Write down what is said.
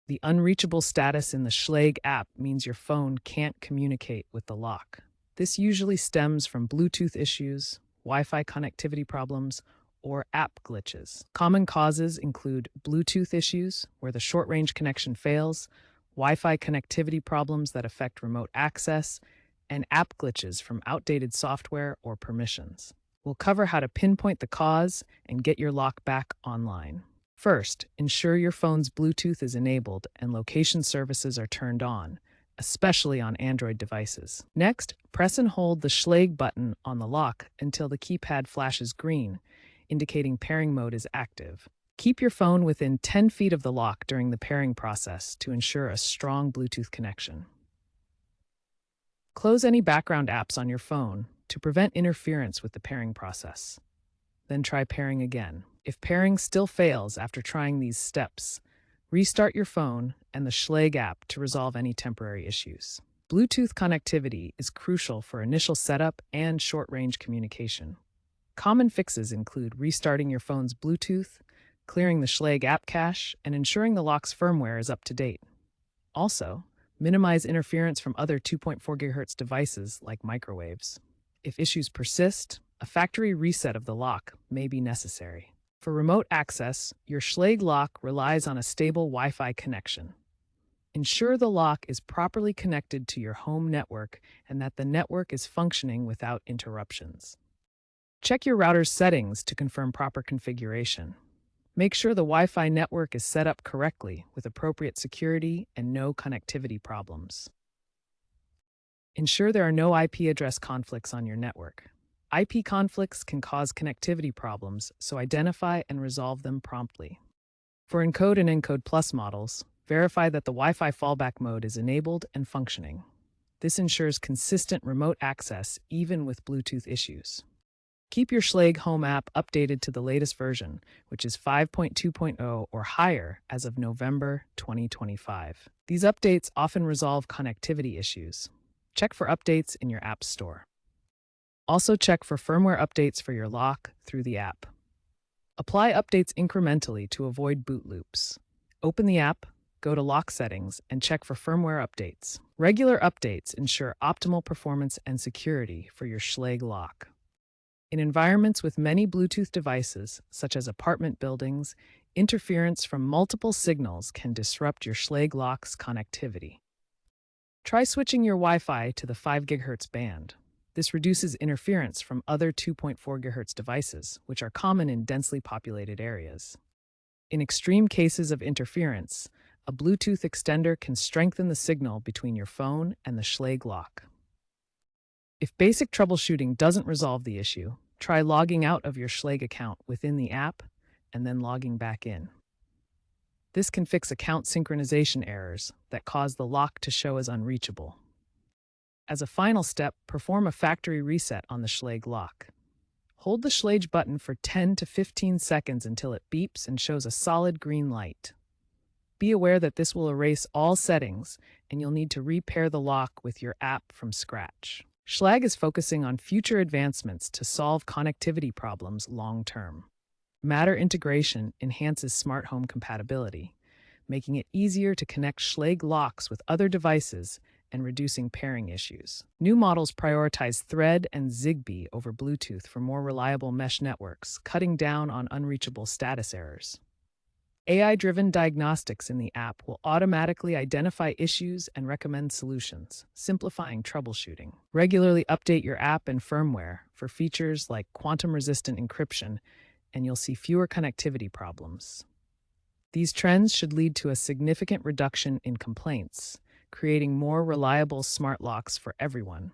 The unreachable status in the Schlage app means your phone can't communicate with the lock. This usually stems from Bluetooth issues, Wi-Fi connectivity problems, or app glitches. Common causes include Bluetooth issues, where the short-range connection fails, Wi-Fi connectivity problems that affect remote access, and app glitches from outdated software or permissions. We'll cover how to pinpoint the cause and get your lock back online. First, ensure your phone's Bluetooth is enabled and location services are turned on, especially on Android devices. Next, press and hold the Schlage button on the lock until the keypad flashes green, indicating pairing mode is active. Keep your phone within 10 feet of the lock during the pairing process to ensure a strong Bluetooth connection. Close any background apps on your phone to prevent interference with the pairing process. Then try pairing again. If pairing still fails after trying these steps, restart your phone and the Schlage app to resolve any temporary issues. Bluetooth connectivity is crucial for initial setup and short-range communication. Common fixes include restarting your phone's Bluetooth, clearing the Schlage app cache, and ensuring the lock's firmware is up to date. Also, minimize interference from other 2.4 GHz devices like microwaves. If issues persist, a factory reset of the lock may be necessary. For remote access, your Schlage lock relies on a stable Wi-Fi connection. Ensure the lock is properly connected to your home network and that the network is functioning without interruptions. Check your router's settings to confirm proper configuration. Make sure the Wi-Fi network is set up correctly with appropriate security and no connectivity problems. Ensure there are no IP address conflicts on your network. IP conflicts can cause connectivity problems, so identify and resolve them promptly. For Encode and Encode Plus models, verify that the Wi-Fi fallback mode is enabled and functioning. This ensures consistent remote access even with Bluetooth issues. Keep your Schlage Home app updated to the latest version, which is 5.2.0 or higher as of November 2025. These updates often resolve connectivity issues. Check for updates in your app store. Also check for firmware updates for your lock through the app. Apply updates incrementally to avoid boot loops. Open the app, go to lock settings, and check for firmware updates. Regular updates ensure optimal performance and security for your Schlage lock. In environments with many Bluetooth devices, such as apartment buildings, interference from multiple signals can disrupt your Schlage lock's connectivity. Try switching your Wi-Fi to the 5 GHz band. This reduces interference from other 2.4 GHz devices, which are common in densely populated areas. In extreme cases of interference, a Bluetooth extender can strengthen the signal between your phone and the Schlage lock. If basic troubleshooting doesn't resolve the issue, try logging out of your Schlage account within the app and then logging back in. This can fix account synchronization errors that cause the lock to show as unreachable. As a final step, perform a factory reset on the Schlage lock. Hold the Schlage button for 10 to 15 seconds until it beeps and shows a solid green light. Be aware that this will erase all settings, and you'll need to repair the lock with your app from scratch. Schlage is focusing on future advancements to solve connectivity problems long-term. Matter integration enhances smart home compatibility, making it easier to connect Schlage locks with other devices and reducing pairing issues. New models prioritize Thread and Zigbee over Bluetooth for more reliable mesh networks, cutting down on unreachable status errors. AI-driven diagnostics in the app will automatically identify issues and recommend solutions, simplifying troubleshooting. Regularly update your app and firmware for features like quantum-resistant encryption, and you'll see fewer connectivity problems. These trends should lead to a significant reduction in complaints, creating more reliable smart locks for everyone.